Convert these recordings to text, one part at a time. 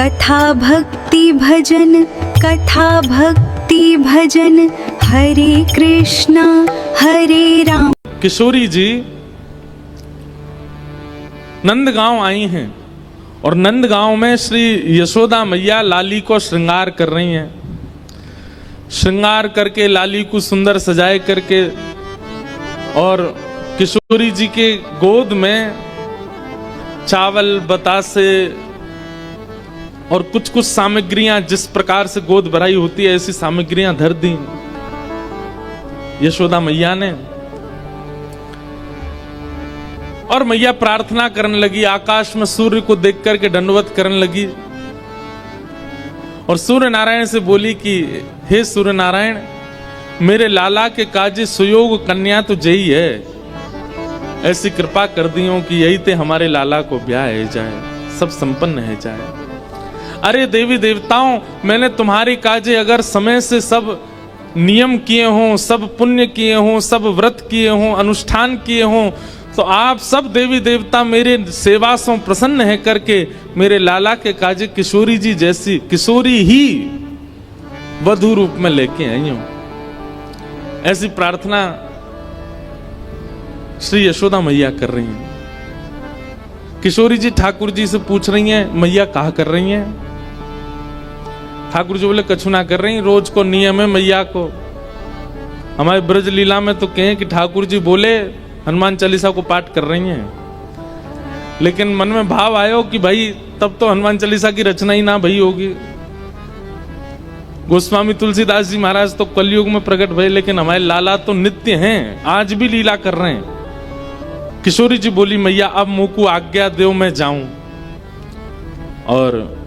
कथा भक्ति भजन हरे कृष्णा हरे राम। किशोरी जी नंदगांव आई हैं और नंदगांव में श्री यशोदा मैया लाली को श्रृंगार कर रही हैं। श्रृंगार करके लाली को सुंदर सजाए करके और किशोरी जी के गोद में चावल बतासे और कुछ कुछ सामग्रियां, जिस प्रकार से गोद भराई होती है ऐसी सामग्रियां धर दी यशोदा मैया ने। और मैया प्रार्थना करने लगी, आकाश में सूर्य को देख करके दंडवत करने लगी और सूर्य नारायण से बोली कि हे सूर्य नारायण, मेरे लाला के काजे सुयोग कन्या तो जही है, ऐसी कृपा कर दी हो कि यही ते हमारे लाला को ब्याह है जाए, सब संपन्न है जाए। अरे देवी देवताओं, मैंने तुम्हारी काजे अगर समय से सब नियम किए हों, सब पुण्य किए हों, सब व्रत किए हों, अनुष्ठान किए हों, तो आप सब देवी देवता मेरे सेवा से प्रसन्न है करके मेरे लाला के काजे किशोरी जी जैसी किशोरी ही वधू रूप में लेके आई हूं। ऐसी प्रार्थना श्री यशोदा मैया कर रही हैं। किशोरी जी ठाकुर जी से पूछ रही हैं, मैया कहा कर रही हैं? ठाकुर जी बोले कछु ना कर रही, रोज को नियम है मैया को। हमारे ब्रज लीला में तो कहें कि ठाकुर जी बोले हनुमान चालीसा को पाठ कर रही हैं, लेकिन मन में भाव आयो कि भाई तब तो हनुमान चालीसा की रचना ही ना भई होगी। गोस्वामी तुलसीदास जी महाराज तो कलयुग में प्रकट भये, लेकिन हमारे लाला तो नित्य हैं, आज भी लीला कर रहे हैं। किशोरी जी बोली, मैया अब मुंह को आज्ञा दो मैं जाऊं। और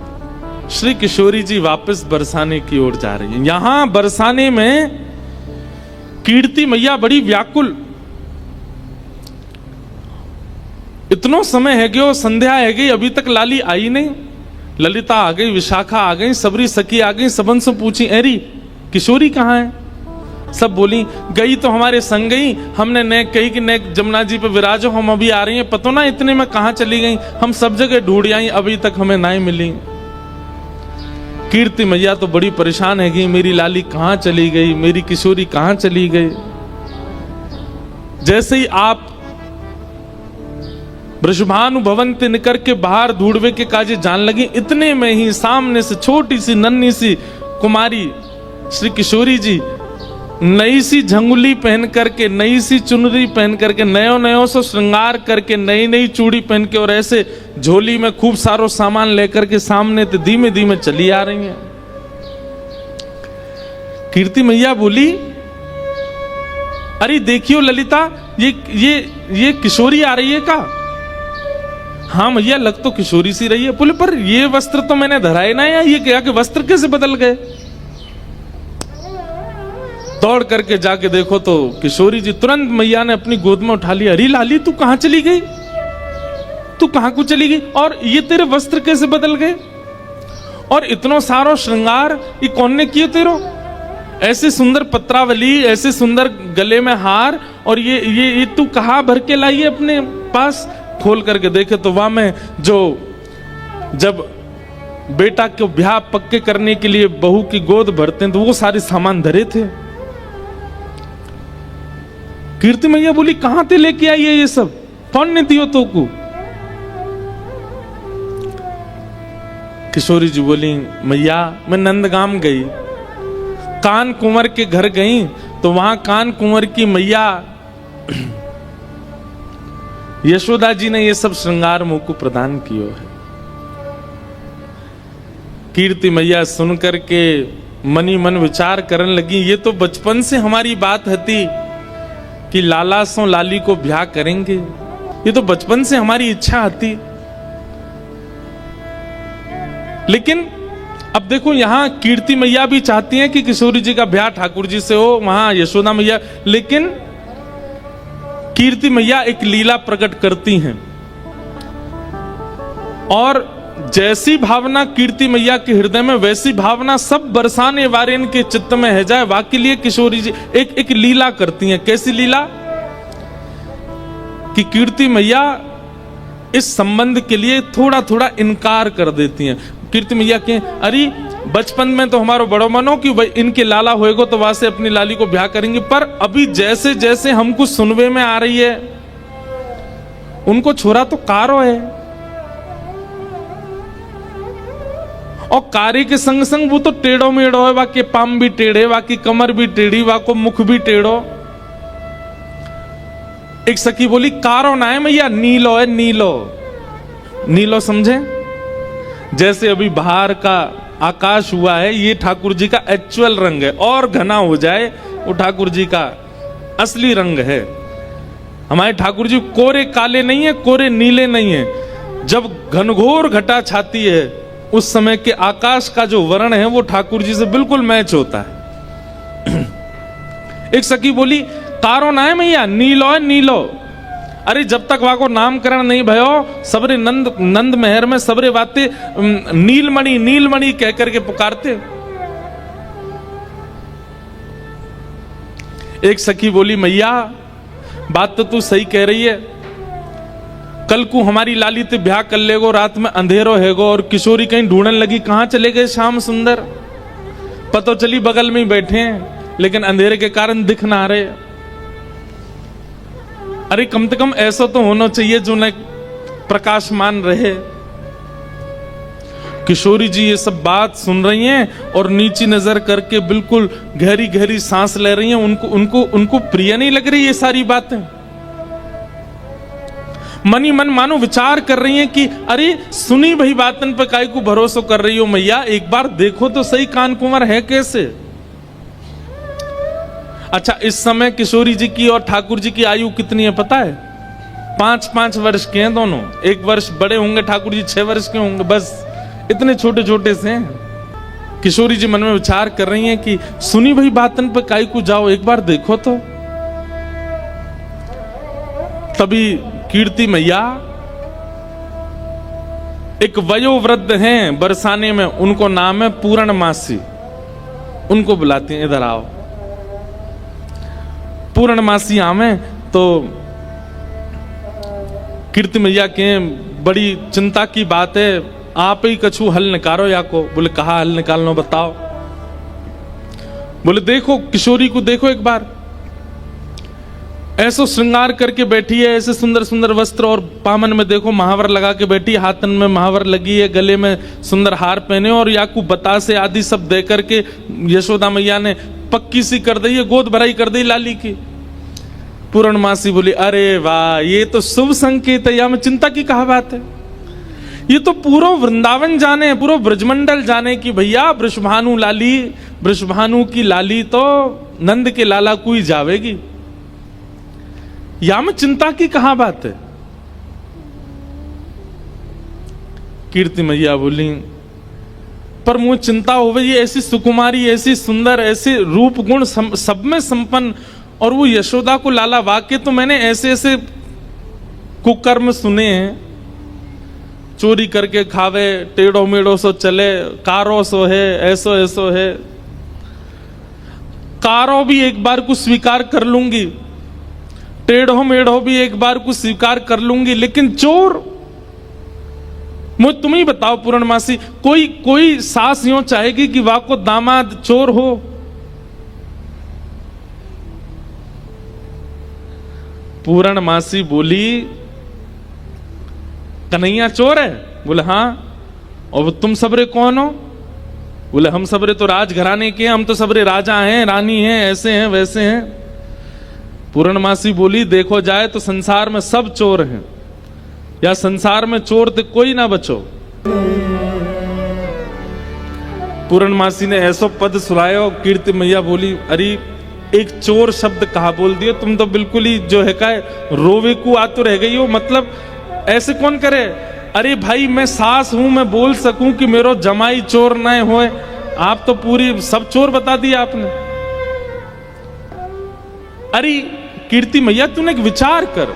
श्री किशोरी जी वापस बरसाने की ओर जा रही है। यहां बरसाने में कीर्ति मैया बड़ी व्याकुल, इतनो समय है गयो, संध्या है गई, अभी तक लाली आई नहीं। ललिता आ गई, विशाखा आ गई, सबरी सखी आ गई, सबन से पूछी एरी किशोरी कहाँ है? सब बोली गई तो हमारे संग गई, हमने ने कही कि ने जमुना जी पे विराजो, हम अभी आ रही हैं, पतो ना इतने में कहाँ चली गई, हम सब जगह ढूंढ आई, अभी तक हमें ना ही मिली। कीर्ति मैया तो बड़ी परेशान है गई, मेरी लाली कहाँ चली गई, मेरी किशोरी कहाँ चली गई। जैसे ही आप वृषभानु भवंति निकर के बाहर ढूंढवे के काजे जान लगी, इतने में ही सामने से छोटी सी नन्ही सी कुमारी श्री किशोरी जी नई सी झंगुली पहन करके, नई सी चुनरी पहन करके, नयो नयो सो श्रृंगार करके, नई नई चूड़ी पहन के और ऐसे झोली में खूब सारो सामान लेकर के सामने तो धीमे धीमे चली आ रही हैं। कीर्ति मैया बोली, अरे देखियो ललिता, ये किशोरी आ रही है का? हाँ मैया, लग तो किशोरी सी रही है। बोले पर ये वस्त्र तो मैंने धराए ना, या ये क्या कि वस्त्र कैसे बदल गए? दौड़ करके जाके देखो तो किशोरी जी तुरंत मैया ने अपनी गोद में उठा लिया। अरे लाली, तू कहां चली गई? तू कहां को चली गई? और ये तेरे वस्त्र कैसे बदल गए? और इतनो सारो श्रृंगार ये कौन ने किए तेरो? ऐसे सुंदर पत्रावली, ऐसे सुंदर गले में हार, और ये तू कहां भर के लाई है अपने पास? खोल करके देखे तो वहां में जो जब बेटा को ब्याह पक्के करने के लिए बहू की गोद भरते हैं तो वो सारे सामान धरे थे। कीर्ति मैया बोली, कहां ते लेके आई है ये सब? कौन ने दियो तो को? किशोरी जी बोली, मैया मैं नंदगाम गई, कान कुंवर के घर गई, तो वहां कान कुंवर की मैया यशोदा जी ने ये सब श्रृंगार मुंह को प्रदान किया है। कीर्ति मैया सुनकर के मनी मन विचार करने लगी, ये तो बचपन से हमारी बात हती कि लाला सो लाली को ब्याह करेंगे, ये तो बचपन से हमारी इच्छा हती। लेकिन अब देखो, यहां कीर्ति मैया भी चाहती हैं कि किशोरी जी का ब्याह ठाकुर जी से हो, वहां यशोदा मैया, लेकिन कीर्ति मैया एक लीला प्रकट करती हैं और जैसी भावना कीर्ति मैया के हृदय में, वैसी भावना सब बरसाने वारेन के चित्त में है जाए। वाकई लिए किशोरी जी एक लीला करती हैं। कैसी लीला? कि कीर्ति मैया इस संबंध के लिए थोड़ा थोड़ा इनकार कर देती हैं। कीर्ति मैया के अरे बचपन में तो हमारो बड़ो मनो कि भाई इनके लाला होएगो तो वहां से अपनी लाली को ब्याह करेंगे, पर अभी जैसे जैसे हमको सुनवे में आ रही है उनको छोरा तो कारो है, और कारी के संग संग वो तो टेढ़ो मेढ़ो है, वाके पाम भी टेढ़े, वाकी कमर भी टेढ़ी, वाको मुख भी टेढ़ो। एक सखी बोली कारो ना है मैया, नीलो है, नीलो। नीलो समझे? जैसे अभी बाहर का आकाश हुआ है, ये ठाकुर जी का एक्चुअल रंग है, और घना हो जाए वो ठाकुर जी का असली रंग है। हमारे ठाकुर जी कोरे काले नहीं है, कोरे नीले नहीं है। जब घनघोर घटा छाती है उस समय के आकाश का जो वर्ण है वो ठाकुर जी से बिल्कुल मैच होता है। एक सखी बोली कारो ना है मैया, नीलो है, नीलो। अरे जब तक वहां को नामकरण नहीं भयो, सबरे नंद महर में सबरे बातें नीलमणि नीलमणि कह करके पुकारते। एक सखी बोली मैया बात तो तू सही कह रही है, कल को हमारी लाली ते ब्याह कर लेगो, रात में अंधेरो हैगो और किशोरी कहीं ढूंढने लगी कहां चले गए श्याम सुंदर, पतो चली बगल में ही बैठे हैं लेकिन अंधेरे के कारण दिख ना रहे। अरे कम से कम ऐसा तो होना चाहिए जो न प्रकाशमान रहे। किशोरी जी ये सब बात सुन रही हैं और नीची नजर करके बिल्कुल गहरी गहरी सांस ले रही हैं। उनको प्रिय नहीं लग रही ये सारी बातें। मनी मन मानो विचार कर रही हैं कि अरे सुनी भाई बातन पे काहे को भरोसा कर रही हो मैया, एक बार देखो तो सही कान कुंवर है कैसे। अच्छा इस समय किशोरी जी की और ठाकुर जी की आयु कितनी है पता है? 5-5 वर्ष के हैं दोनों। 1 वर्ष बड़े होंगे ठाकुर जी, 6 वर्ष के होंगे, बस इतने छोटे छोटे से हैं। किशोरी जी मन में विचार कर रही हैं कि सुनी भाई बातन पे काहे को जाओ, एक बार देखो तो। तभी कीर्ति मैया एक वयोवृद्ध हैं बरसाने में, उनको नाम है पूर्णमासी, उनको बुलाती हैं इधर आओ। पूर्णमासी आवे तो कीर्ति मैया के बड़ी चिंता की बात है, आप ही कछु हल निकालो या को। बोले कहा हल निकालना बताओ। बोले देखो किशोरी को देखो एक बार, ऐसो श्रृंगार करके बैठी है, ऐसे सुंदर सुंदर वस्त्र और पामन में देखो महावर लगा के बैठी, हाथन में महावर लगी है, गले में सुंदर हार पहने और याकू बतासे आदि सब दे करके यशोदा मैया ने पक्की सी कर दी है, गोद भराई कर दी लाली की। पूर्णमासी बोली अरे वाह ये तो शुभ संकेत है, या में चिंता की कहा बात है। ये तो पूरा वृंदावन जाने, पूरा ब्रजमंडल जाने की भैया वृषभानु लाली, वृषभानु की लाली तो नंद के लाला को ही जावेगी, या में चिंता की कहा बात है। कीर्ति मैया बोली पर मुझे चिंता हो गई, ऐसी सुकुमारी, ऐसी सुंदर, ऐसे रूप गुण सब में संपन्न, और वो यशोदा को लाला, वाक्य तो मैंने ऐसे ऐसे कुकर्म सुने हैं, चोरी करके खावे, टेढ़ो मेढ़ो सो चले, कारो सो है, ऐसो ऐसो है। कारो भी एक बार को स्वीकार कर लूंगी, टेढ़ो मेढ़ो भी एक बार को स्वीकार कर लूंगी, लेकिन चोर मुझे तुम ही बताओ पूर्णमासी, कोई सास यूं चाहेगी कि वाह को दामाद चोर हो? पूर्णमासी बोली कन्हैया चोर है? बोले हाँ। और तुम सबरे कौन हो? बोले हम सबरे तो राजघराने के हैं, हम तो सबरे राजा हैं, रानी हैं, ऐसे हैं वैसे हैं। पूर्णमासी बोली देखो जाए तो संसार में सब चोर हैं, या संसार में चोर तो कोई ना बचो। पूर्णमासी ने ऐसो पद सुनायो, कीर्ति मैया बोली अरे एक चोर शब्द कहा बोल दिए तुम, तो बिल्कुल ही जो है का रोवे को आतुर रह गई हो। मतलब ऐसे कौन करे? अरे भाई मैं सास हूं, मैं बोल सकूं कि मेरो जमाई चोर न होए, आप तो पूरी सब चोर बता दिया आपने। अरे कीर्ति मैया तूने एक विचार कर,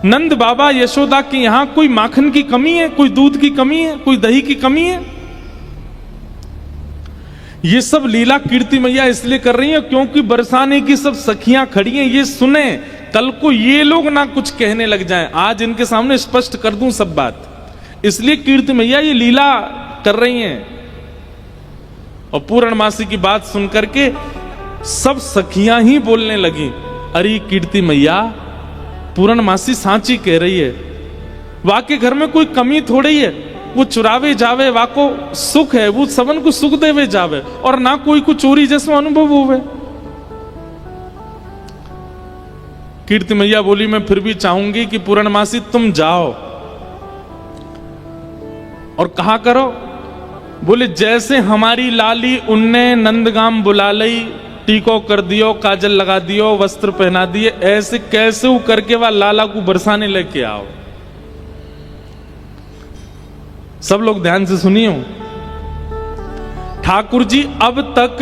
नंद बाबा यशोदा के यहां कोई माखन की कमी है, कोई दूध की कमी है, कोई दही की कमी है? ये सब लीला कीर्ति मैया इसलिए कर रही है क्योंकि बरसाने की सब सखियां खड़ी हैं, ये सुने, कल को ये लोग ना कुछ कहने लग जाएं। आज इनके सामने स्पष्ट कर दूं सब बात, इसलिए कीर्ति मैया ये लीला कर रही हैं। और पूर्णमासी की बात सुनकर के सब सखियां ही बोलने लगी, अरे कीर्ति मैया पूर्णमासी सांची कह रही है, वाके घर में कोई कमी थोड़ी है, वो चुरावे जावे वाको सुख है, वो सबन को सुख देवे जावे और ना कोई को चोरी जैसा अनुभव होवे। कीर्ति मैया बोली, मैं फिर भी चाहूंगी कि पूर्णमासी तुम जाओ और कहा करो, बोले जैसे हमारी लाली उनने नंदगाम बुला लई, टीको कर दियो, काजल लगा दियो, वस्त्र पहना दिए, ऐसे कैसे करके वह लाला को बरसाने लेके आओ। सब लोग ध्यान से सुनियो, ठाकुर जी अब तक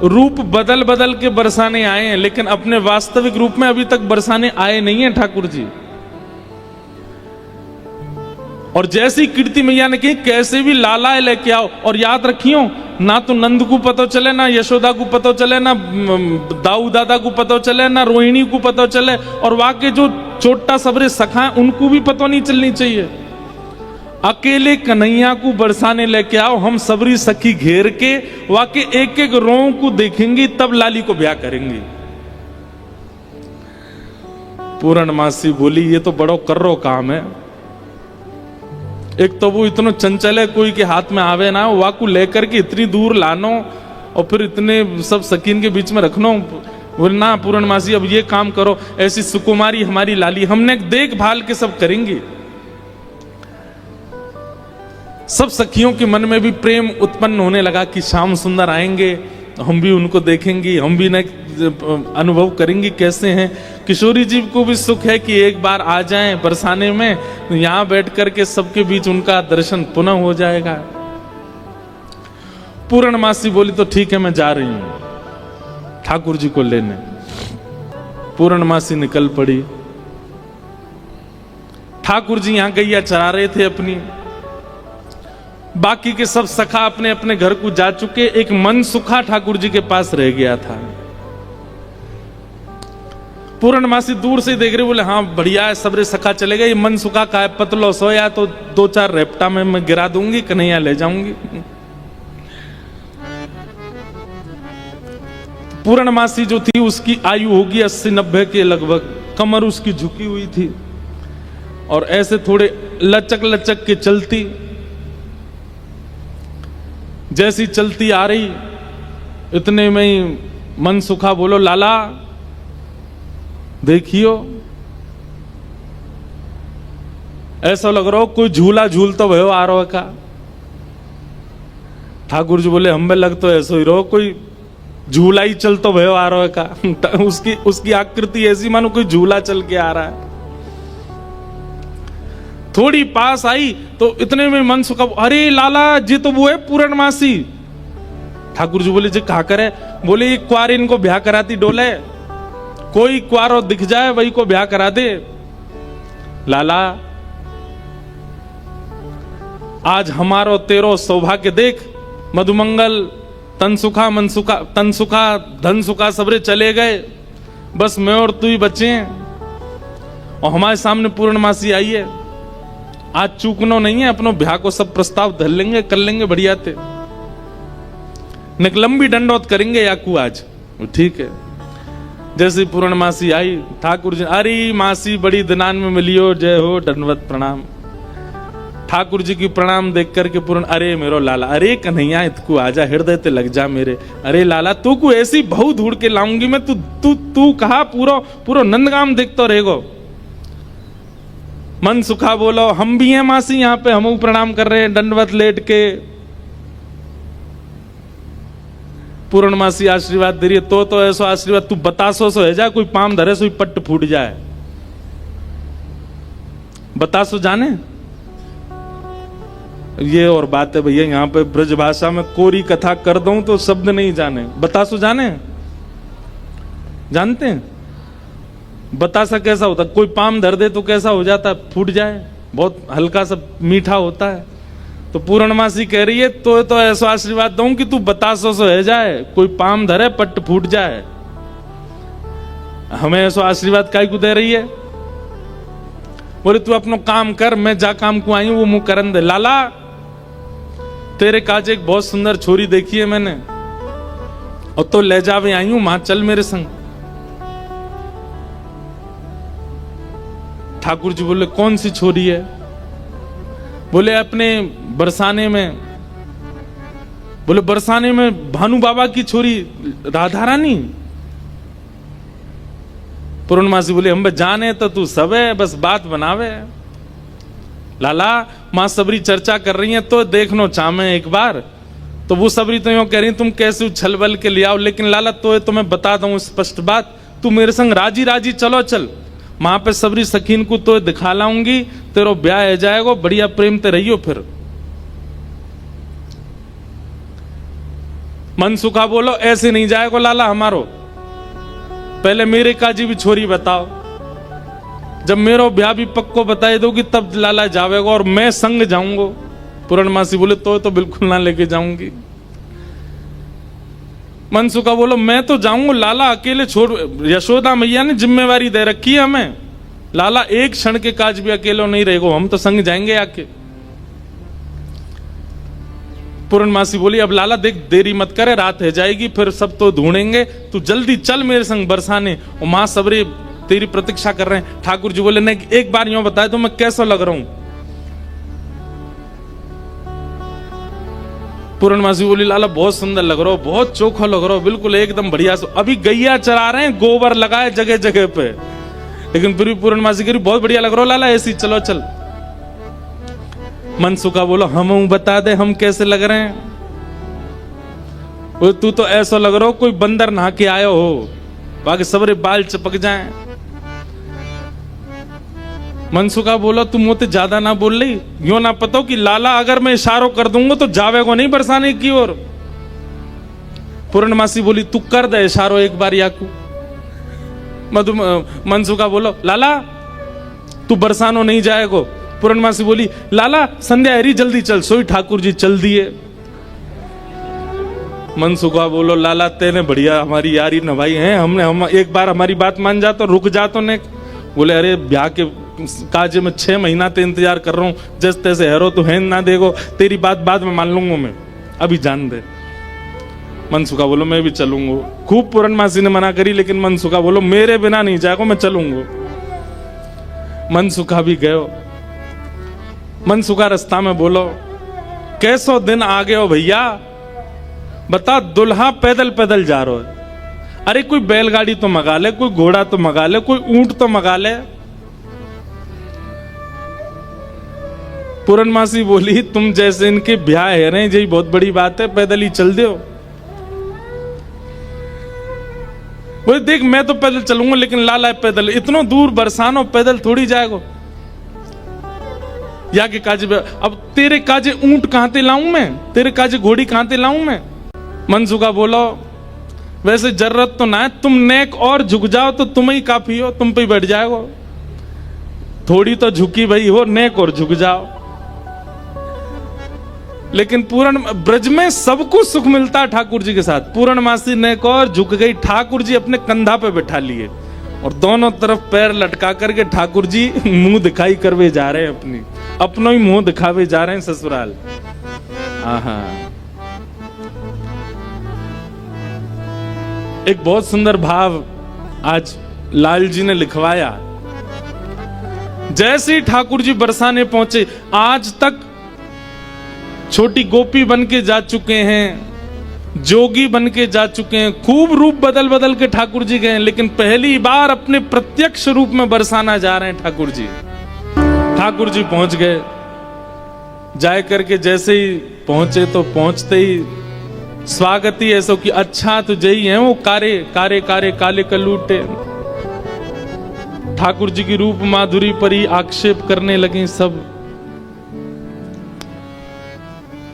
रूप बदल बदल के बरसाने आए हैं, लेकिन अपने वास्तविक रूप में अभी तक बरसाने आए नहीं हैं ठाकुर जी। और जैसी कीर्ति मैया ने कही कैसे भी लाला लेके आओ, और याद रखियो ना तो नंद को पता चले, ना यशोदा को पता चले, ना दाऊ दादा को पता चले, ना रोहिणी को पता चले, और वहां के जो छोटा सबरे सखा उनको भी पता नहीं चलनी चाहिए। अकेले कन्हैया को बरसाने लेके आओ, हम सबरी सखी घेर के वहां के एक एक रों को देखेंगी, तब लाली को ब्याह करेंगी। पूर्णमासी बोली, ये तो बड़ो कर्रो काम है। एक तो वो इतना चंचल है, कोई के हाथ में आवे ना, वाकू लेकर के इतनी दूर लानो और फिर इतने सब सकीन के बीच में रखनो। बोले ना पूर्णमासी अब ये काम करो, ऐसी सुकुमारी हमारी लाली, हमने देखभाल के सब करेंगे। सब सखियों के मन में भी प्रेम उत्पन्न होने लगा कि श्याम सुंदर आएंगे, हम भी उनको देखेंगे, हम भी न अनुभव करेंगे कैसे हैं। किशोरी जी को भी सुख है कि एक बार आ जाएं बरसाने में, यहां बैठ करके सबके बीच उनका दर्शन पुनः हो जाएगा। पूर्णमासी बोली, तो ठीक है मैं जा रही हूं ठाकुर जी को लेने। पूर्णमासी निकल पड़ी। ठाकुर जी यहां गैया चरा रहे थे अपनी, बाकी के सब सखा अपने अपने घर को जा चुके, एक मन सुखा ठाकुर जी के पास रह गया था। पूर्णमासी दूर से देख रहे, बोले हाँ बढ़िया है, सबरे सखा चले गए, मन सुखा का है, पतलो सोया तो 2-4 रेपटा में मैं गिरा दूंगी, कन्हैया ले जाऊंगी। पूर्णमासी जो थी उसकी आयु होगी 80-90 के लगभग, कमर उसकी झुकी हुई थी और ऐसे थोड़े लचक लचक के चलती। जैसी चलती आ रही इतने में ही मन सुखा बोलो, लाला देखियो ऐसा लग रहा हो कोई झूला झूल तो भयो आ रहा का। ठाकुर जी बोले, हमें लग तो ऐसा ही रहो कोई झूला ही चल तो भयो आ रहा का। उसकी आकृति ऐसी मानो कोई झूला चल के आ रहा है। थोड़ी पास आई तो इतने में मन सुखा, अरे लाला जी तो वो है पूर्णमासी। ठाकुर जी बोले, जी कहा करे? बोले ये क्वार इनको ब्याह कराती डोले, कोई क्वारो दिख जाए वही को ब्याह करा दे। लाला आज हमारो तेरो सौभाग्य देख, मधुमंगल तनसुखा मनसुखा तनसुखा धन सुखा सबरे चले गए, बस मैं और तू ही बचे हैं और हमारे सामने पूर्णमासी आई है। आज चूकनो नहीं है, अपनो ब्याह को सब प्रस्ताव धर लेंगे, कर लेंगे बढ़िया थे, निकलंबी दंडौत करेंगे याकू आज। ठीक है। जैसे पूर्णमासी आई, ठाकुर जी, अरे मासी बड़ी दिनान में मिलियो, जय हो, दंडवत प्रणाम। ठाकुर जी की प्रणाम देख करके पूर्ण, अरे मेरो लाला, अरे कन्हैया इतकू आजा, हृदय ते लग जा मेरे। अरे लाला तू को ऐसी बहु ढूंढ के लाऊंगी मैं, तू कहा पूरा नंदगाम देखते रहेगो। मन सुखा बोलो, हम भी हैं मासी यहाँ पे, हम प्रणाम कर रहे हैं दंडवत लेट के। पूर्णमासी आशीर्वाद दे रही है, तो ऐसा आशीर्वाद तू बतासो सो है जा, कोई पाम धरे सो पट्ट फूट जाए। बतासो जाने ये और बात है भैया, यहाँ पे ब्रज भाषा में कोरी कथा कर दूं तो शब्द नहीं जाने। बतासो जाने, जानते हैं बतासा कैसा होता? कोई पाम धर दे तो कैसा हो जाता? फूट जाए, बहुत हल्का सा मीठा होता है। तो पूर्णमासी कह रही है, तो ऐसा आशीर्वाद दूं कि तू बतासो सो है जाए, कोई पाम धरे पट्ट फूट जाए। हमें ऐसा आशीर्वाद काय को दे रही है? बोले तू अपनो काम कर, मैं जा काम को आई हूं वो मुंह करन दे। लाला तेरे काज एक बहुत सुंदर छोरी देखी है मैंने, और तो ले जावे आई हूं, मां चल मेरे संग। ठाकुर जी बोले कौन सी छोरी है? बोले अपने बरसाने में। बोले बरसाने में भानु बाबा की छोरी राधा रानी? पूर्णमासी बोले हम जाने तो तू सब है, बस बात बनावे। लाला मां सबरी चर्चा कर रही है तो देखनो चामे एक बार। तो वो सबरी तो यूं कह रही तुम कैसे उछल बल के ले आओ, लेकिन लाला तो मैं बता दूं स्पष्ट बात, तू मेरे संग राजी राजी चलो चल, मां पे सबरी सखीन को तो दिखा लाऊंगी, तेरो ब्याह हो जाएगा, बढ़िया प्रेम ते रहियो। फिर मन सुखा बोलो ऐसे नहीं जाएगा लाला हमारो, पहले मेरे काजी भी छोरी बताओ, जब मेरो ब्याह भी पक्को बताए दोगी तब लाला जावेगा और मैं संग जाऊंगा। पूर्णमासी बोले तो बिल्कुल ना लेके जाऊंगी। मनसुखा बोलो मैं तो जाऊंगा, लाला अकेले छोड़, यशोदा मैया ने जिम्मेवारी दे रखी है हमें, लाला एक क्षण के काज भी अकेले नहीं रहेगा, हम तो संग जाएंगे आके। पूर्णमासी बोली अब लाला देख देरी मत करे, रात है जाएगी, फिर सब तो ढूंढेंगे, तू जल्दी चल मेरे संग बरसाने, और मां सबरे तेरी प्रतीक्षा कर रहे हैं। ठाकुर जी बोले नहीं, एक बार यूं बताए तो मैं कैसा लग रहा हूं? पूर्णमासी बोली लाला बहुत सुंदर लग रहा हो, बहुत चोखा लग रहा हो, बिल्कुल एकदम बढ़िया। अभी गैया चरा रहे हैं, गोबर लगाए जगह जगह पे, लेकिन फिर भी पूर्णमासी कह बहुत बढ़िया लग रहा हो लाला, ऐसी चलो चल। मनसुखा बोलो हम बता दे हम कैसे लग रहे हैं? तू तो ऐसा लग रहा हो कोई बंदर नहा के आयो हो, बाकी सबरे बाल चपक जाएं। मनसुखा बोलो तू मोते ज्यादा ना बोल रही, यो ना पता कि लाला अगर मैं इशारों कर दूंगा तो जावेगो नहीं बरसाने की ओर। पूर्णमासी बोली तू कर दे इशारों एक बार याकू। मनसुखा बोलो लाला तू बरसानो नहीं जाएगो। पूर्णमासी बोली लाला संध्या हरी जल्दी चल, सोई ठाकुर जी चल दिए। मनसुखा बोलो लाला तेने बढ़िया हमारी यारी नभाई है, हम एक बार हमारी बात मान जा तो रुक जा तो ने। बोले अरे ब्याह के काजे में 6 महीना ते इंतजार कर रहा हूं, जैसे तैसे हेरो तो है ना देगो, तेरी बात बाद में मान लूंगा मैं, अभी जान दे। मनसुखा बोलो मैं भी चलूंगा। खूब पूर्णमासी ने मना करी, लेकिन मनसुखा बोलो मेरे बिना नहीं जाएगा, मैं चलूंगा। मनसुखा भी गयो। मनसुखा रास्ता में बोलो कैसो दिन आ गए हो भैया, बता दुल्हा पैदल पैदल जा रहा है, अरे कोई बैलगाड़ी तो मंगा ले, कोई घोड़ा तो मंगा ले, कोई ऊंट तो मंगा ले। पूर्णमासी बोली तुम जैसे इनके ब्याह है रहे यही बहुत बड़ी बात है, पैदल ही चल दो। बोले देख मैं तो पैदल चलूंगा, लेकिन लाला पैदल इतना दूर बरसानो पैदल थोड़ी जाएगा। या के काजे अब तेरे काजे ऊंट कहां ते लाऊं मैं, तेरे काजे घोड़ी कहां ते लाऊं मैं। मनसुखा बोलो वैसे जरूरत तो ना है, तुम नेक और झुक जाओ तो तुम ही काफी हो, तुम पे ही बैठ जाओ, थोड़ी तो झुकी भाई हो, नेक और झुक जाओ। लेकिन पूर्ण ब्रज में सबको सुख मिलता है ठाकुर जी के साथ। पूर्णमासी नेक और झुक गई, ठाकुर जी अपने कंधा पे बैठा लिए और दोनों तरफ पैर लटका करके ठाकुर जी मुंह दिखाई करवे जा रहे हैं, अपनो ही मुंह दिखावे जा रहे हैं ससुराल। आहा एक बहुत सुंदर भाव आज लाल जी ने लिखवाया। जैसे ही ठाकुर जी बरसाने पहुंचे, आज तक छोटी गोपी बन के जा चुके हैं, जोगी बन के जा चुके हैं, खूब रूप बदल बदल के ठाकुर जी गए, लेकिन पहली बार अपने प्रत्यक्ष रूप में बरसाना जा रहे हैं ठाकुर जी। ठाकुर जी पहुंच गए, जाए करके जैसे ही पहुंचे तो पहुंचते ही स्वागत ही ऐसा कि अच्छा तो जई है वो कारे कारे कारे काले कलूटे। ठाकुर जी की रूप माधुरी पर ही आक्षेप करने लगे, सब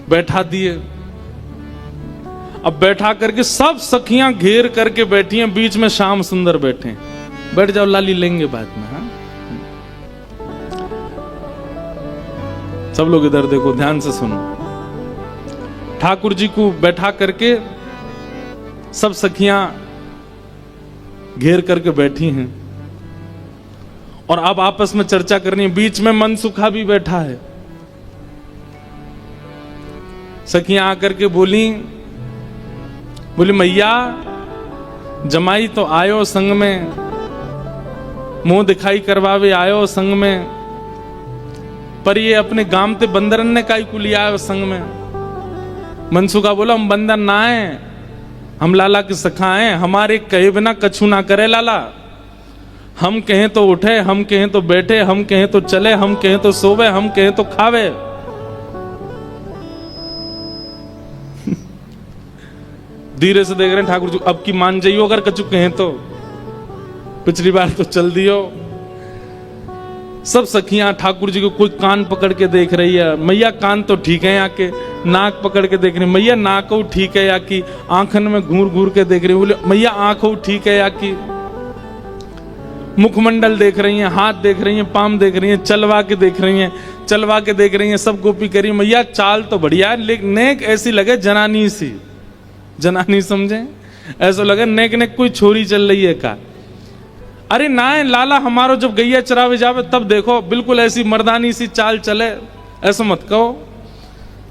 बैठा दिए। अब बैठा करके सब सखियां घेर करके बैठी हैं, बीच में श्याम सुंदर बैठे। बैठ जाओ लाली लेंगे बाद में। हाँ सब लोग इधर देखो, ध्यान से सुनो। ठाकुर जी को बैठा करके सब सखियां घेर करके बैठी हैं और अब आपस में चर्चा करनी है। बीच में मनसुखा भी बैठा है। सखियां आकर के बोली मैया जमाई तो आयो संग में, मुंह दिखाई करवावे आयो संग में, पर ये अपने गांव ते बंदरन ने काई को लिया आयो संग में। मनसुखा बोला हम बंदर ना आए, हम लाला के सखा हैं, हमारे कहे बिना कछु ना करे लाला। हम कहें तो उठे, हम कहें तो बैठे, हम कहें तो चले, हम कहें तो सोवे, हम कहें तो खावे। धीरे से देख रहे हैं ठाकुर जी, अब की मान जाइयो अगर कछु कहें तो, पिछली बार तो चल दियो। सब सखियां ठाकुर जी को कोई कान पकड़ के देख रही है, मैया कान तो ठीक है, आके नाक पकड़ के देख रही, मैया नाक ठीक है, या की आंखन में घूर घूर के देख रही, बोले मैया आंखों ठीक है, या की मुखमंडल देख रही हैं, हाथ देख रही हैं, पाम देख रही हैं, चलवा के देख रही हैं, चलवा के देख रही हैं, सब गोपी करी। मैया चाल तो बढ़िया है, लेकिन नेक ऐसी लगे जनानी सी, जनानी समझे, ऐसा लगे नेक नेक कोई छोरी चल रही है का। अरे ना है लाला हमारो जब गैया चरावे जावे तब देखो बिल्कुल ऐसी मर्दानी सी चाल चले, ऐसा मत कहो।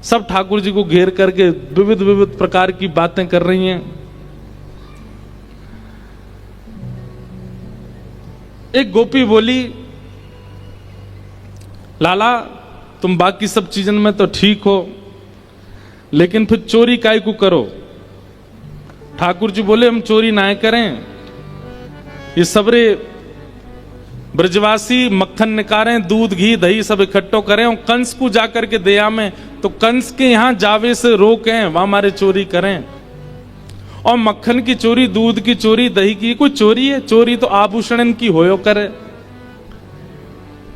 सब ठाकुर जी को घेर करके विविध विविध प्रकार की बातें कर रही हैं। एक गोपी बोली लाला तुम बाकी सब चीजन में तो ठीक हो, लेकिन फिर चोरी काय को करो। ठाकुर जी बोले हम चोरी ना करें, ये सबरे ब्रजवासी मक्खन निकालें, दूध घी दही सब इकट्ठो करें और कंस को जाकर के दया में, तो कंस के यहां जावे से रोकें, वहां हमारे चोरी करें। और मक्खन की चोरी, दूध की चोरी, दही की कोई चोरी है? चोरी तो आभूषण की होयो करे।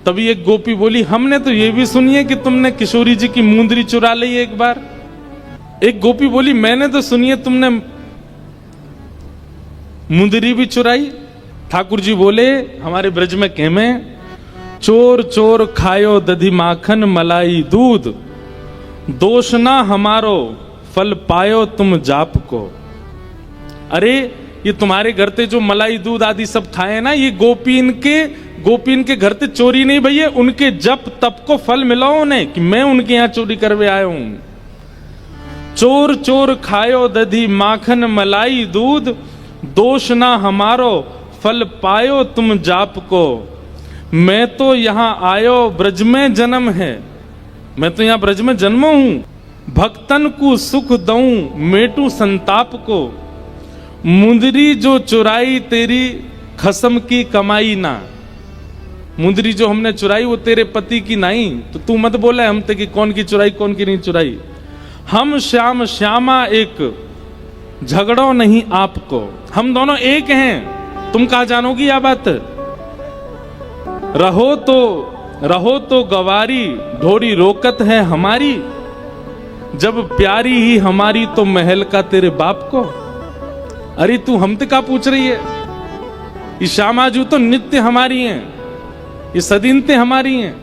तभी एक गोपी बोली हमने तो ये भी सुनी है कि तुमने किशोरी जी की मुंदरी चुरा ली एक बार। एक गोपी बोली मैंने तो सुनी है तुमने मुंदरी भी चुराई। ठाकुर जी बोले हमारे ब्रज में कहमे चोर चोर खायो दधी माखन मलाई दूध, दोष ना हमारो फल पायो तुम जाप को। अरे ये तुम्हारे घर ते जो मलाई दूध आदि सब खाए ना, ये गोपीन के घर ते चोरी नहीं भैया, उनके जप तप को फल मिला उन्हें कि मैं उनके यहां चोरी करवे आया हूं। चोर चोर खायो दधी माखन मलाई दूध, दोष ना हमारो फल पायो तुम जाप को। मैं तो यहां आयो ब्रज में जन्म है, मैं तो यहां ब्रज में जन्म हूं। भक्तन को सुख दऊं मेटू संताप को, मुंदरी जो चुराई तेरी खसम की कमाई ना। मुंदरी जो हमने चुराई वो तेरे पति की नहीं, तो तू मत बोले हम ते कि कौन की चुराई कौन की नहीं चुराई। हम श्याम श्यामा एक झगड़ो नहीं आपको, हम दोनों एक हैं, तुम कहा जानोगी यह बात। रहो तो गवारी ढोरी रोकत है हमारी, जब प्यारी ही हमारी तो महल का तेरे बाप को। अरे तू हमसे का पूछ रही है? ये श्यामाजू तो नित्य हमारी हैं, ये सदीनते हमारी हैं,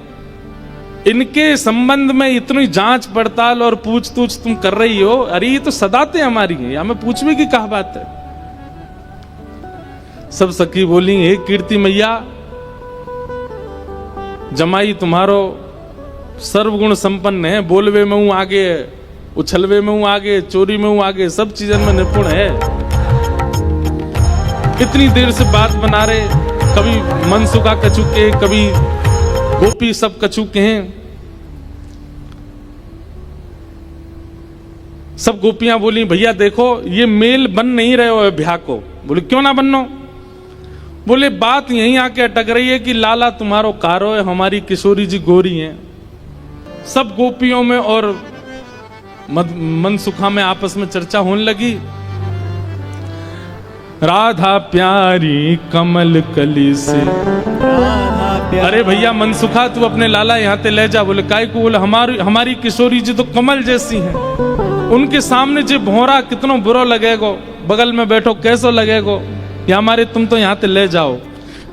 इनके संबंध में इतनी जांच पड़ताल और पूछ तूछ तुम कर रही हो। अरे ये तो सदाते हमारी हैं, या मैं पूछने की क्या बात है। सब सखी बोली हे कीर्ति मैया, जमाई तुम्हारो सर्वगुण संपन्न है, बोलवे में हूं आगे, उछलवे में हूं आगे, चोरी में हूं आगे, सब चीजों में निपुण है। इतनी देर से बात बना रहे, कभी मनसुखा कछु के, कभी गोपी सब कछु के हैं। सब गोपियां बोली भैया देखो ये मेल बन नहीं रहे हो ब्याह को। बोले क्यों ना बननो? बोले बात यहीं आके अटक रही है कि लाला तुम्हारो कारो है, हमारी किशोरी जी गोरी हैं। सब गोपियों में और मनसुखा में आपस में चर्चा होने लगी। राधा प्यारी कमल कली से, अरे भैया मनसुखा तू अपने लाला यहाँ ते ले जा। बोले काय को? बोले हमारी किशोरी जी तो कमल जैसी हैं, उनके सामने जे भौरा कितनो बुरा लगेगो, बगल में बैठो कैसो लगेगो, या हमारे तुम तो यहाँ ते ले जाओ।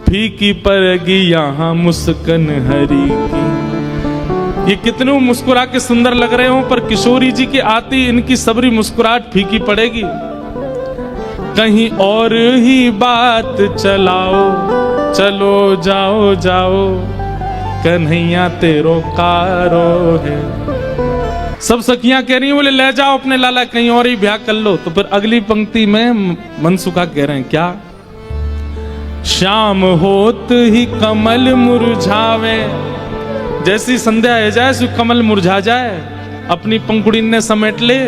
फीकी पड़ेगी यहाँ मुस्कन हरी की, ये कितने मुस्कुरा के सुंदर लग रहे हो, पर किशोरी जी के आती इनकी सबरी मुस्कुराहट फीकी पड़ेगी। कहीं और ही बात चलाओ, चलो जाओ जाओ कन्हैया तेरो कारो है। सब सखियां कह रही हैं बोले ले जाओ अपने लाला कहीं और ही ब्याह कर लो। तो फिर अगली पंक्ति में मनसुखा कह रहे हैं क्या, श्याम होत ही कमल मुरझावे, जैसी संध्या है जाए सो कमल मुरझा जाए, अपनी पंखुड़ी ने समेट ले,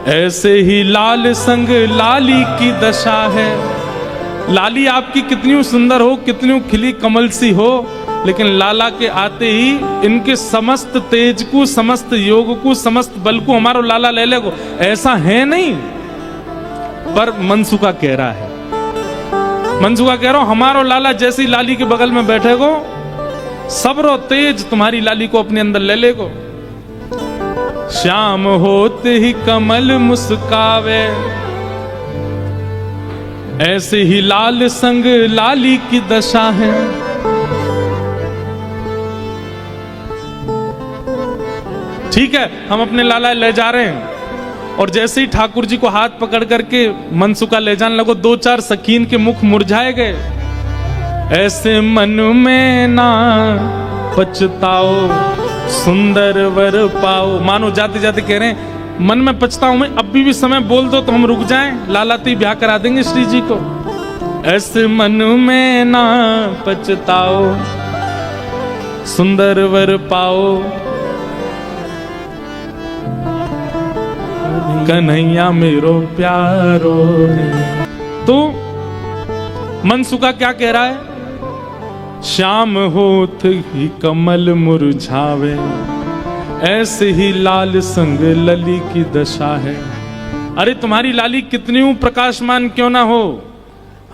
ऐसे ही लाल संग लाली की दशा है। लाली आपकी कितनी सुंदर हो, कितनी खिली कमल सी हो, लेकिन लाला के आते ही इनके समस्त तेज को, समस्त योग को, समस्त बल को हमारो लाला ले लेगो, ऐसा है नहीं। पर मनसुखा कह रहा है, मनसुखा कह रहा हूं हमारो लाला जैसी लाली के बगल में बैठेगो, सबरो तेज तुम्हारी लाली को अपने अंदर ले लेगो। श्याम होते ही कमल मुस्कावे, ऐसे ही लाल संग लाली की दशा है। ठीक है, हम अपने लाला ले जा रहे हैं, और जैसे ही ठाकुर जी को हाथ पकड़ करके मनसुखा ले जाने लगो, दो चार सकीन के मुख मुरझाए गए। ऐसे मन में ना पछताओ सुंदर वर पाओ, मानो जाते जाते कह रहे हैं मन में पछताऊं मैं, अभी भी समय बोल दो तो हम रुक जाएं, लाला तो ब्याह करा देंगे श्री जी को। ऐसे मन में ना पछताओ सुंदर वर पाओ, कन्हैया मेरो प्यारो है। तो मनसुखा क्या कह रहा है, श्याम होत ही कमल मुरझावे, ऐसे ही लाल संग लली की दशा है। अरे तुम्हारी लाली कितनी प्रकाशमान क्यों ना हो,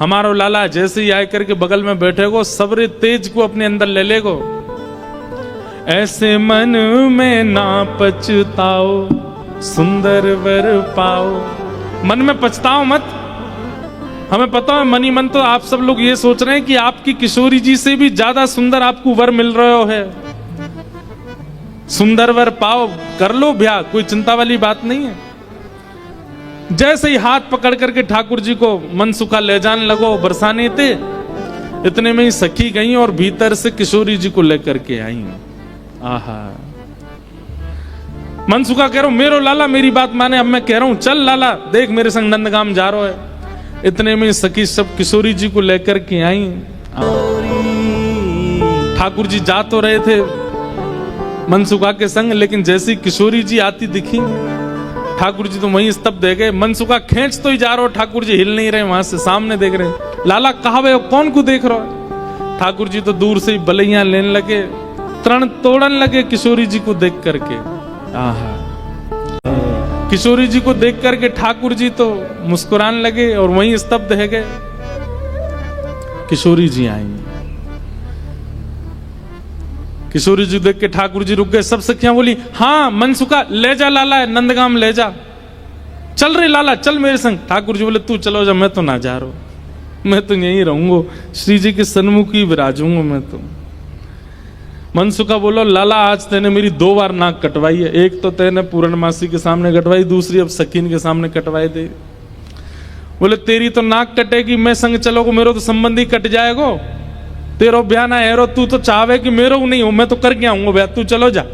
हमारो लाला जैसे ही आकर के बगल में बैठेगो, सबरे तेज को अपने अंदर ले लेगो। ऐसे मन में ना पछताओ सुंदर वर पाओ, मन में पछताओ मत। हमें पता है मनी मन तो आप सब लोग ये सोच रहे हैं कि आपकी किशोरी जी से भी ज्यादा सुंदर आपको वर मिल रहा है। सुंदर वर पाओ, कर लो ब्याह, कोई चिंता वाली बात नहीं है। जैसे ही हाथ पकड़ करके ठाकुर जी को मनसुखा ले जाने लगो, बरसाने थे, इतने में ही सखी गई और भीतर से किशोरी जी को लेकर के आई। आहा, मनसुखा कह रहा हूं मेरो लाला मेरी बात माने, अब मैं कह रहा हूं चल लाला देख मेरे संग नंदगाम जा रहा है। इतने में सखी सब किशोरी जी को लेकर के आई। ठाकुर जी जा तो रहे थे मनसुखा के संग, लेकिन जैसी किशोरी जी आती दिखी ठाकुर जी तो वहीं स्तब्ध रह गए। मनसुखा खींच तो ही जा रहा हो, ठाकुर जी हिल नहीं रहे, वहां से सामने देख रहे, लाला कहा वे कौन को देख रहा है। ठाकुर जी तो दूर से ही बलैया लेने लगे, तरण तोड़न लगे किशोरी जी को देख करके। आहा, किशोरी जी को देख करके ठाकुर जी तो मुस्कुराने लगे और वहीं स्तब्ध है गए। किशोरी जी आई, किशोरी जी देख के ठाकुर जी रुक गए। सब सखियां बोली हाँ मनसुखा ले जा लाला नंदगाम ले जा, चल रे लाला चल मेरे संग। ठाकुर जी बोले तू चलो जा, मैं तो ना जा रहा हूं, मैं तो यहीं रहूंगा, श्री जी के सन्मुख ही विराजूंगा मैं तो। मनसुखा बोलो लाला आज तेने मेरी 2 बार नाक कटवाई है, एक तो तेने पूर्णमासी के सामने कटवाई, दूसरी अब सकीन के सामने कटवाई दे। बोले तेरी तो नाक कटेगी, मैं संग चलोगो मेरो तो संबंधी कट जाएगो, तेरो ब्याह ना है, तू तो चाहे कि मेरो नहीं हो, मैं तो करके आऊंगा ब्याह, तू चलो जा।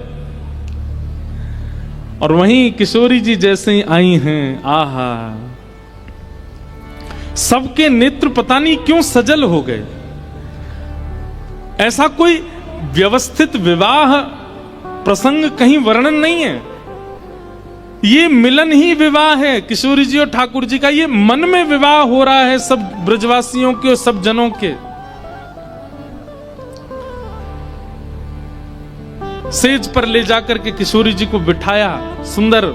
और वहीं किशोरी जी जैसे ही आई हैं, आहा सबके नेत्र पता नहीं क्यों सजल हो गए। ऐसा कोई व्यवस्थित विवाह प्रसंग कहीं वर्णन नहीं है, ये मिलन ही विवाह है किशोरी जी और ठाकुर जी का। ये मन में विवाह हो रहा है सब ब्रजवासियों के और सब जनों के। सेज पर ले जाकर के किशोरी जी को बिठाया, सुंदर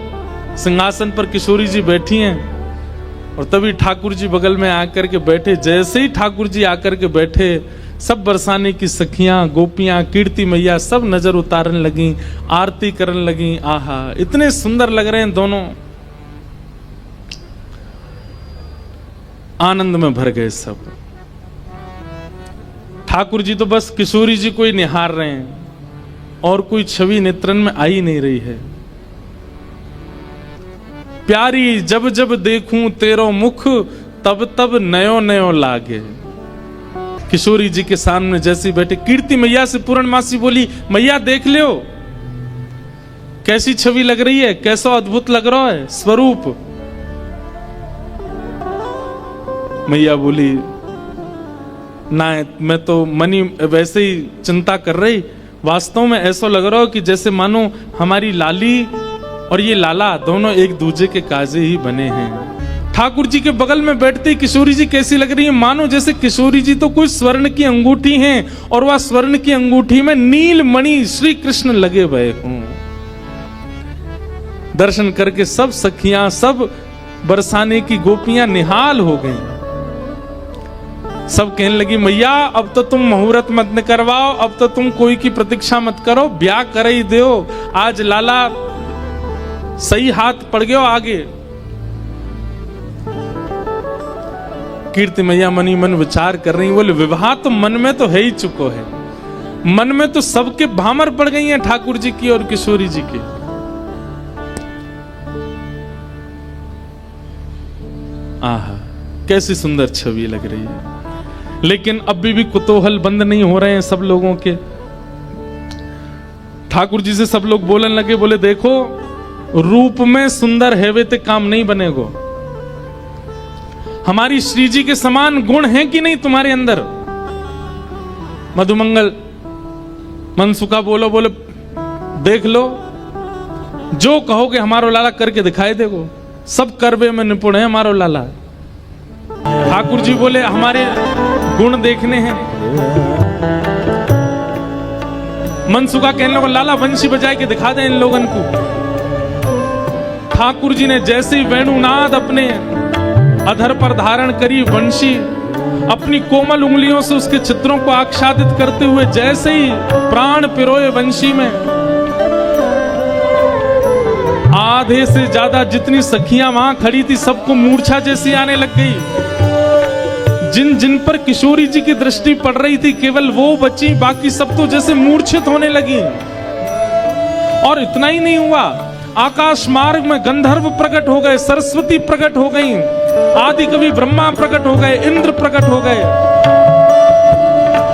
सिंहासन पर किशोरी जी बैठी हैं, और तभी ठाकुर जी बगल में आकर के बैठे। जैसे ही ठाकुर जी आकर के बैठे, सब बरसाने की सखियां, गोपियां, कीर्ति मैया सब नजर उतारने लगी, आरती करने लगी। आहा इतने सुंदर लग रहे हैं दोनों, आनंद में भर गए सब। ठाकुर जी तो बस किशोरी जी को ही निहार रहे हैं, और कोई छवि नेत्रन में आ ही नहीं रही है। प्यारी जब जब देखूं तेरो मुख, तब तब नयो नयो लागे। किशोरी जी के सामने जैसे बैठे, कीर्ति मैया से पूर्णमासी बोली, मैया देख लो कैसी छवि लग रही है, कैसा अद्भुत लग रहा है स्वरूप। मैया बोली, ना मैं तो मनी वैसे ही चिंता कर रही, वास्तव में ऐसा लग रहा हो कि जैसे मानो हमारी लाली और ये लाला दोनों एक दूसरे के काजे ही बने हैं। ठाकुर जी के बगल में बैठती किशोरी जी कैसी लग रही है, मानो जैसे किशोरी जी तो कोई स्वर्ण की अंगूठी हैं और वह स्वर्ण की अंगूठी में नील मणि श्री कृष्ण लगे हुए हों। दर्शन करके सब सखियां, सब बरसाने की गोपियां निहाल हो गईं। सब कहने लगी, मैया अब तो तुम मुहूर्त मत करवाओ, अब तो तुम कोई की प्रतीक्षा मत करो, ब्याह कर ही दो, आज लाला सही हाथ पड़ गयो आगे। कीर्ति मैया मनी मन विचार कर रही, बोले विवाह तो मन में तो है ही चुको है, मन में तो सबके भामर पड़ गई हैं ठाकुर जी की और किशोरी जी की। आहा कैसी सुंदर छवि लग रही है, लेकिन अभी भी कुतूहल बंद नहीं हो रहे हैं सब लोगों के। ठाकुर जी से सब लोग बोलने लगे, बोले देखो रूप में सुंदर है वे ते काम नहीं बनेगो, हमारी श्री जी के समान गुण हैं कि नहीं तुम्हारे अंदर। मधुमंगल मनसुखा बोलो, बोले देख लो जो कहोगे हमारो लाला करके दिखाई देगो, सब करवे में निपुण है हमारो लाला। ठाकुर जी बोले हमारे गुण देखने हैं। मनसुखा कहने लगा, लाला वंशी बजाए के दिखा दे इन लोगन को। ठाकुर जी ने जैसे ही वेणुनाद अपने अधर पर धारण करी, वंशी अपनी कोमल उंगलियों से उसके चित्रों को आच्छादित करते हुए जैसे ही प्राण पिरोए वंशी में, आधे से ज्यादा जितनी सखियां वहां खड़ी थी सबको मूर्छा जैसी आने लग गई। जिन जिन पर किशोरी जी की दृष्टि पड़ रही थी केवल वो बची, बाकी सब तो जैसे मूर्छित होने लगी। और इतना ही नहीं हुआ, आकाश मार्ग में गंधर्व प्रकट हो गए, सरस्वती प्रकट हो गई, आदि कवि ब्रह्मा प्रकट हो गए, इंद्र प्रकट हो गए,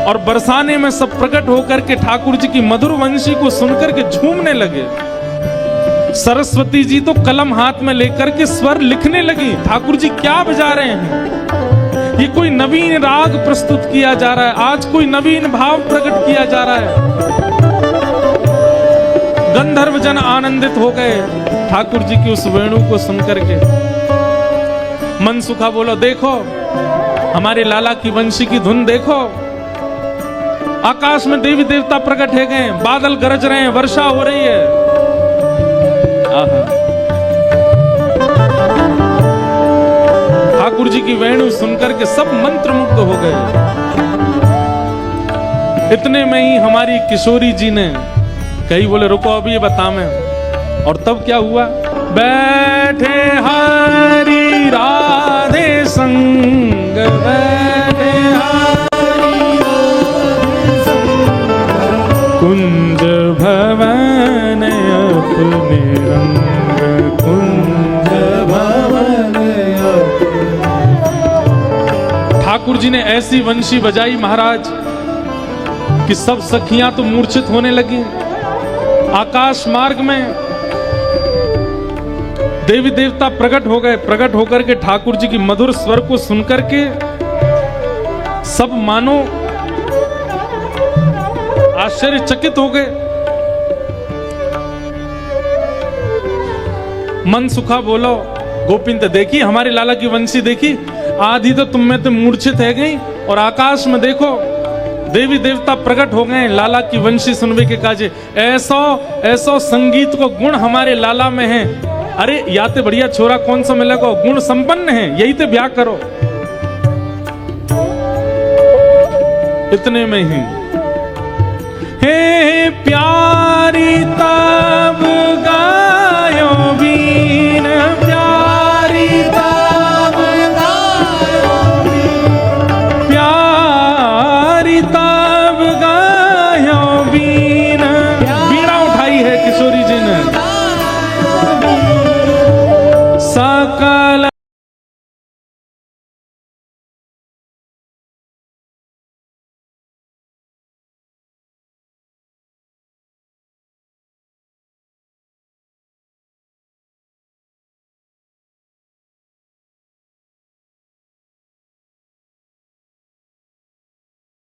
और बरसाने में सब प्रकट होकर के ठाकुर जी की मधुर वंशी को सुनकर के झूमने लगे। सरस्वती जी तो कलम हाथ में लेकर के स्वर लिखने लगी। ठाकुर जी क्या बजा रहे हैं, ये कोई नवीन राग प्रस्तुत किया जा रहा है, आज कोई नवीन भाव प्रकट किया जा रहा है। गंधर्व जन आनंदित हो गए ठाकुर जी की उस वेणु को सुनकर के। मनसुखा बोलो देखो हमारे लाला की वंशी की धुन देखो, आकाश में देवी देवता प्रकट है गए, बादल गरज रहे हैं, वर्षा हो रही है। ठाकुर जी की वेणु सुनकर के सब मंत्रमुग्ध हो गए। इतने में ही हमारी किशोरी जी ने कही, बोले रुको अभी ये बता मैं। और तब क्या हुआ, बैठे हरि राधे संग, बैठे हरि राधे संग, कुंज भवन अपने रंग, कुंज भवन अपने। ठाकुर जी ने ऐसी वंशी बजाई महाराज कि सब सखियां तो मूर्छित होने लगी। आकाश मार्ग में देवी देवता प्रकट हो गए, प्रकट होकर के ठाकुर जी की मधुर स्वर को सुनकर के सब मानो आश्चर्यचकित हो गए। मनसुखा बोलो, गोपिन तो देखी हमारे लाला की वंशी देखी, आधी तो तुम में तो मूर्छित है गई, और आकाश में देखो देवी देवता प्रकट हो गए लाला की वंशी सुनवे के काजे। ऐसा ऐसा संगीत को गुण हमारे लाला में है। अरे याते बढ़िया छोरा कौन सा मिलेगा, गुण संपन्न है, यही तो ब्याह करो। इतने में ही हे प्यारी ता